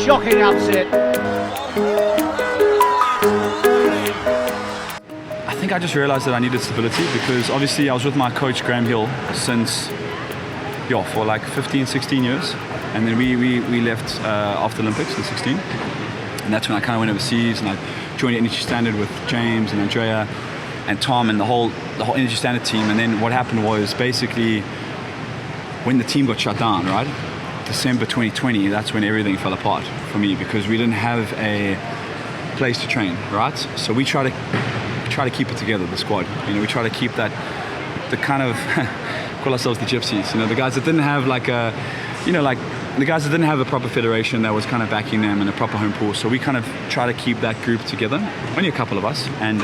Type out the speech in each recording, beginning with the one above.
shocking upset. I think I just realized that I needed stability because obviously I was with my coach Graham Hill since, for like 15, 16 years. And then we left after Olympics in 16. And that's when I kind of went overseas and I joined Energy Standard with James and Andrea and Tom and the whole Energy Standard team. And then what happened was basically when the team got shut down, right? December 2020, that's when everything fell apart for me because we didn't have a place to train, right? So we try to keep it together, the squad. We try to keep that, the kind of, call ourselves the gypsies, the guys that didn't have like a, the guys that didn't have a proper federation that was kind of backing them and a proper home pool. So we kind of try to keep that group together, only a couple of us. And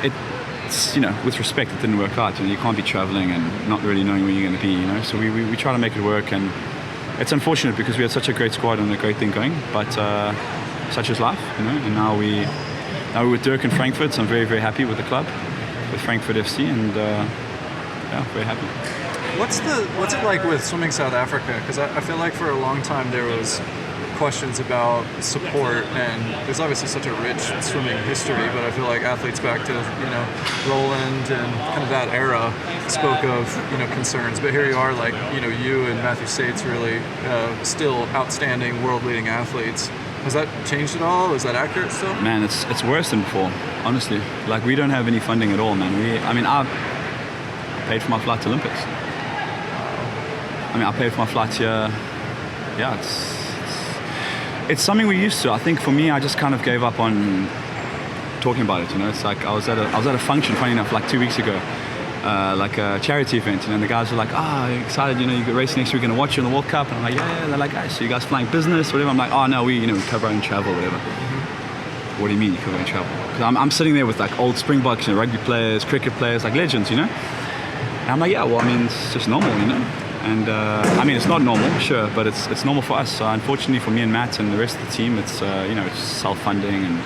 it's, with respect, it didn't work out. You can't be traveling and not really knowing where you're going to be, So we try to make it work. And it's unfortunate because we had such a great squad and a great thing going, but such is life, And now we're with Dirk in Frankfurt, so I'm very, very happy with the club, with Frankfurt FC, and very happy. What's it like with Swimming South Africa? Because I feel like for a long time there was questions about support, and there's obviously such a rich swimming history, but I feel like athletes back to Roland and kind of that era spoke of concerns. But here you are, like you and Matthew Sates really still outstanding world-leading athletes. Has that changed at all? Is that accurate still? Man, it's worse than before, honestly. Like we don't have any funding at all, man. I paid for my flight to Olympics. I paid for my flight here. Yeah, it's something we're used to. I think for me, I just kind of gave up on talking about it. It's like I was at a function, funny enough, like 2 weeks ago, like a charity event, and the guys were like, excited, you got race next week, gonna watch you in the World Cup. And I'm like, yeah. They're like, so you guys flying business, whatever? I'm like, oh no, we cover our own travel, whatever. What do you mean you cover our own travel? Because I'm sitting there with like old Springboks, rugby players, cricket players, like legends, And I'm like, yeah, well, it's just normal, And it's not normal, sure, but it's normal for us. So unfortunately for me and Matt and the rest of the team, it's it's self-funding and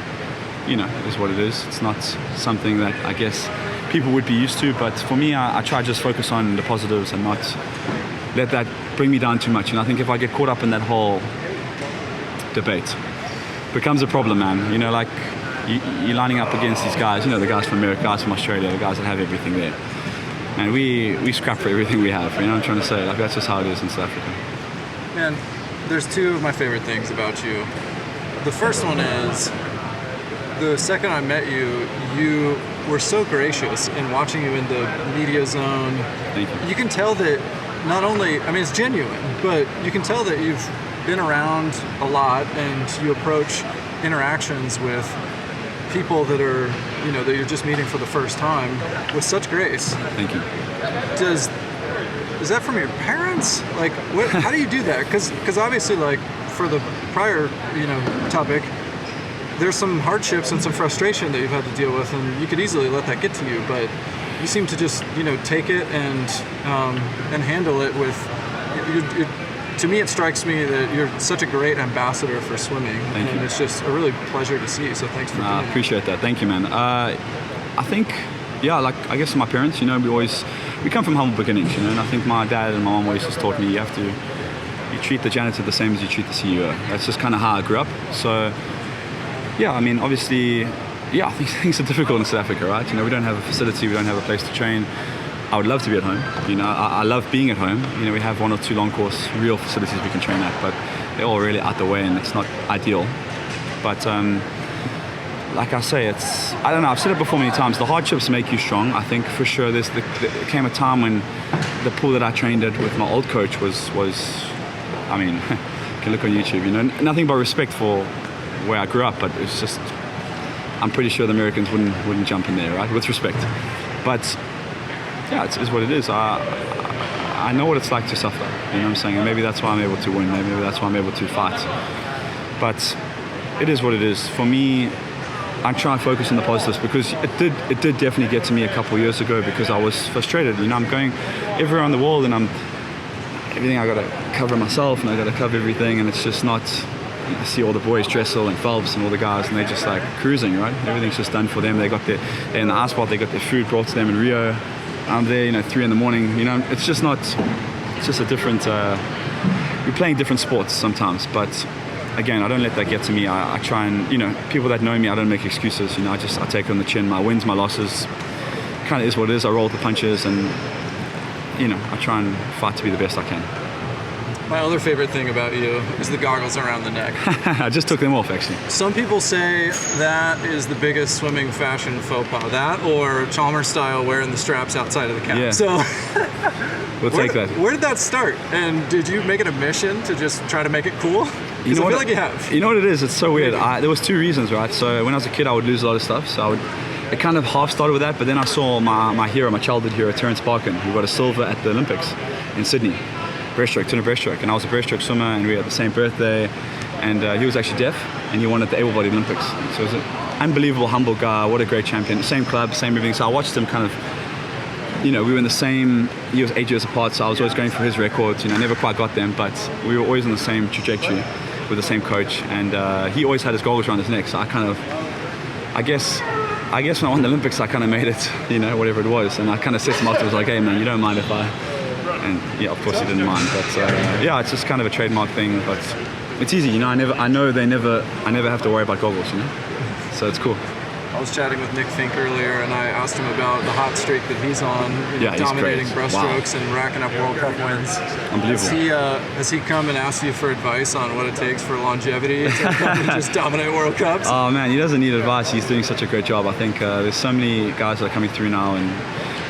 it is what it is. It's not something that I guess people would be used to. But for me, I try to just focus on the positives and not let that bring me down too much. And I think if I get caught up in that whole debate, it becomes a problem, man. Like you're lining up against these guys. The guys from America, guys from Australia, the guys that have everything there. And we scrap for everything we have, what I'm trying to say? Like that's just how it is in South Africa. Man, there's two of my favorite things about you. The first one is, the second I met you, you were so gracious in watching you in the media zone. Thank you. You can tell that not only, it's genuine, but you can tell that you've been around a lot and you approach interactions with people that are, that you're just meeting for the first time with such grace. Thank you. Is that from your parents? Like, how do you do that? Because obviously, like, for the prior, topic, there's some hardships and some frustration that you've had to deal with, and you could easily let that get to you, but you seem to just, take it and handle it with, to me, it strikes me that you're such a great ambassador for swimming. Thank you. It's just a really pleasure to see. So thanks for doing it. I appreciate that. Thank you, man. I think, I guess my parents, we come from humble beginnings, and I think my dad and my mom always just taught me you treat the janitor the same as you treat the CEO. That's just kind of how I grew up. So, obviously, I think things are difficult in South Africa, right? We don't have a facility, we don't have a place to train. I would love to be at home. I love being at home. We have one or two long course real facilities we can train at, but they're all really out the way and it's not ideal. But like I say, I don't know, I've said it before many times, the hardships make you strong. I think for sure there came a time when the pool that I trained at with my old coach was you can look on YouTube, nothing but respect for where I grew up, but it's just, I'm pretty sure the Americans wouldn't jump in there, right? With respect. But yeah, it's what it is. I know what it's like to suffer, what I'm saying? And maybe that's why I'm able to win, maybe that's why I'm able to fight. But it is what it is. For me, I try and focus on the positives because it did definitely get to me a couple of years ago because I was frustrated. I'm going everywhere in the world and everything I got to cover myself and I got to cover everything, and it's just not. You see all the boys, Dressel and Phelps and all the guys, and they're just like cruising, right? Everything's just done for them. They're in the ice bath, they got their food brought to them in Rio. I'm there, 3 a.m. It's just not. It's just a different we're playing different sports sometimes, but again, I don't let that get to me. I try and, people that know me, I don't make excuses. I take it on the chin. My wins, my losses, kind of is what it is. I roll with the punches, and I try and fight to be the best I can. My other favorite thing about you is the goggles around the neck. I just took them off, actually. Some people say that is the biggest swimming fashion faux pas. That or Chalmers style wearing the straps outside of the cap. Yeah. So we'll take that. Where did that start? And did you make it a mission to just try to make it cool? Because I feel like you have. You know what it is? It's so weird. There was 2 reasons, right? So when I was a kid, I would lose a lot of stuff. So it kind of half started with that, but then I saw my hero, my childhood hero, Terence Parkin, who got a silver at the Olympics in Sydney. Breaststroke, 200 breaststroke, and I was a breaststroke swimmer, and we had the same birthday, and he was actually deaf, and he won at the able-bodied Olympics. So he was an unbelievable, humble guy. What a great champion. Same club, same everything. So I watched him kind of, we were in the same, he was 8 years apart, so I was always going for his records. Never quite got them, but we were always on the same trajectory with the same coach, and he always had his goggles around his neck. So I guess when I won the Olympics, I kind of made it, whatever it was, and I kind of set him up. I was like, hey man, you don't mind if I. And yeah, of course he didn't mind, but yeah, it's just kind of a trademark thing. But it's easy, I know I never have to worry about goggles, so it's cool. I was chatting with Nick Fink earlier, and I asked him about the hot streak that he's on, dominating breaststrokes and racking up World Cup wins. Unbelievable. Has he come and asked you for advice on what it takes for longevity to come and just dominate World Cups? Oh man, he doesn't need advice. He's doing such a great job. I think there's so many guys that are coming through now, and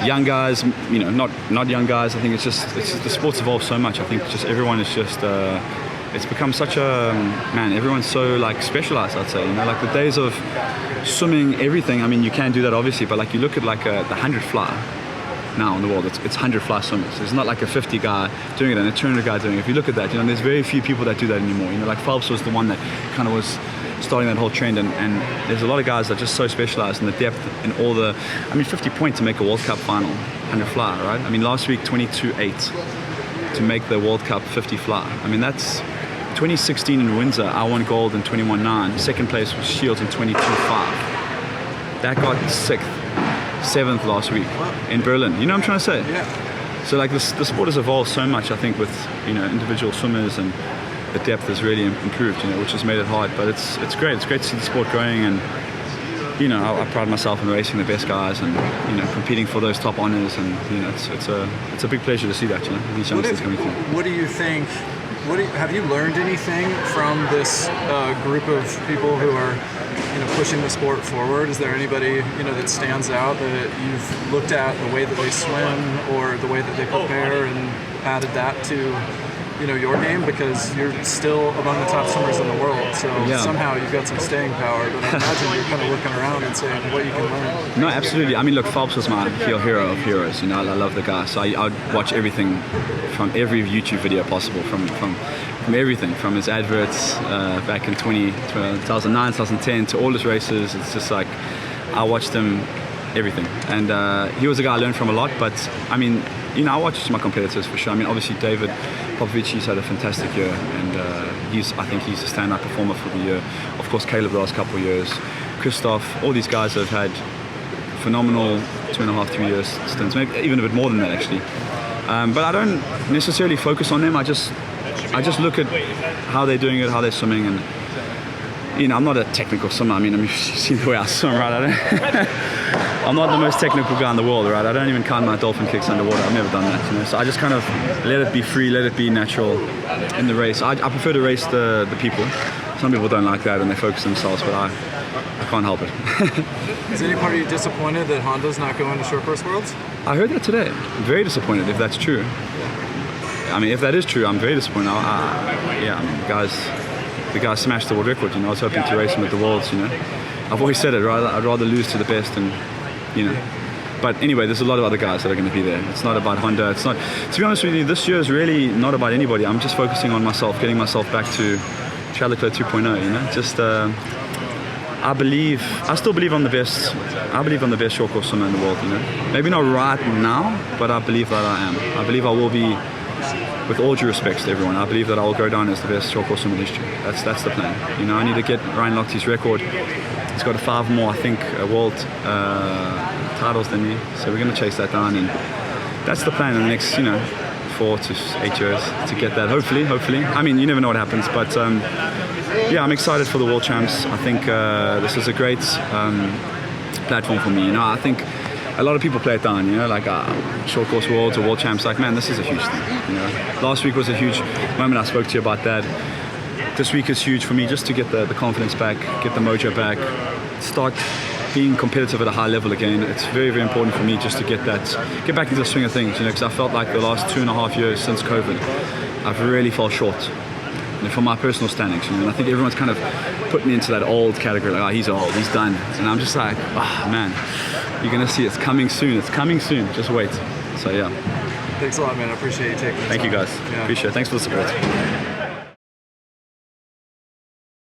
young guys, not young guys. I think it's just the sport's evolved so much. I think just everyone is just it's become such a everyone's so like specialized, I'd say. Like the days of swimming everything. I mean, you can do that obviously, but like you look at like the 100 fly now in the world, it's 100 fly swimmers. There's not like a 50 guy doing it and a 200 guy doing it. If you look at that, there's very few people that do that anymore. Like Phelps was the one that kind of was starting that whole trend, and there's a lot of guys that are just so specialized in the depth and all the 50 points to make a World Cup final 100 fly, right? I mean, last week 22.8 to make the World Cup 50 fly. I mean, that's 2016 in Windsor, I won gold in 21.9. Second place was Shields in 22.5. That got 7th last week in Berlin. You know what I'm trying to say? Yeah. So like the sport has evolved so much, I think, with individual swimmers, and the depth has really improved, which has made it hard. But it's great. It's great to see the sport growing, and I pride myself in racing the best guys, and competing for those top honors, and it's a big pleasure to see that. These youngsters coming through. What do you think? Have you learned anything from this group of people who are pushing the sport forward? Is there anybody that stands out that you've looked at the way that they swim or the way that they prepare and added that to your game? Because you're still among the top swimmers in the world, so somehow you've got some staying power, but I imagine you're kind of looking around and saying what you can learn. No, absolutely. I mean, look, Phelps was my hero of heroes. I love the guy, so I'd watch everything from every YouTube video possible, from everything, from his adverts back in 2009, 2010 to all his races. It's just like I watched him everything, and he was a guy I learned from a lot. But I mean, I watched my competitors for sure. I mean, obviously David Popovic, he's had a fantastic year, and I think he's a stand-up performer for the year. Of course, Caleb the last couple of years, Christoph, all these guys have had phenomenal 2.5, 3 years stints, maybe even a bit more than that actually. But I don't necessarily focus on them. I just look at how they're doing it, how they're swimming, and I'm not a technical swimmer. I mean, you've seen the way I swim, right? I'm not the most technical guy in the world, right? I don't even count my dolphin kicks underwater. I've never done that, So I just kind of let it be free, let it be natural in the race. I prefer to race the people. Some people don't like that and they focus themselves, but I can't help it. Is any part of you disappointed that Honda's not going to Short Course Worlds? I heard that today. Very disappointed if that's true. I mean, if that is true, I'm very disappointed. The guys smashed the world record. I was hoping to race him at the Worlds. I've always said it. I'd rather lose to the best, and But anyway, there's a lot of other guys that are going to be there. It's not about Honda. It's not. To be honest with you, this year is really not about anybody. I'm just focusing on myself, getting myself back to Chad le Clos 2.0. Just. I still believe I'm the best. I believe I'm the best short course swimmer in the world. Maybe not right now, but I believe that I am. I believe I will be. With all due respect to everyone, I believe that I will go down as the best short course swimmer in history. That's the plan. I need to get Ryan Lochte's record. He's got 5 more, I think, world titles than me. So we're going to chase that down, and that's the plan in the next, 4 to 8 years to get that. Hopefully. I mean, you never know what happens, but yeah, I'm excited for the World Champs. I think this is a great platform for me. You know, I think a lot of people play it down, you know, like short course worlds or World Champs. Like, man, this is a huge thing. You know, last week was a huge moment. I spoke to you about that. This week is huge for me, just to get the confidence back, get the mojo back, start being competitive at a high level again. It's very, very important for me just to get back into the swing of things, you know, because I felt like the last 2.5 years since COVID, I've really fell short, you know, from my personal standings, you know, and I think everyone's kind of put me into that old category, like, oh, he's old, he's done, and I'm just like, oh, man, you're gonna see it's coming soon, just wait. So yeah. Thanks a lot, man. I appreciate you taking the time. Thank you guys. Yeah. Appreciate it. Thanks for the support.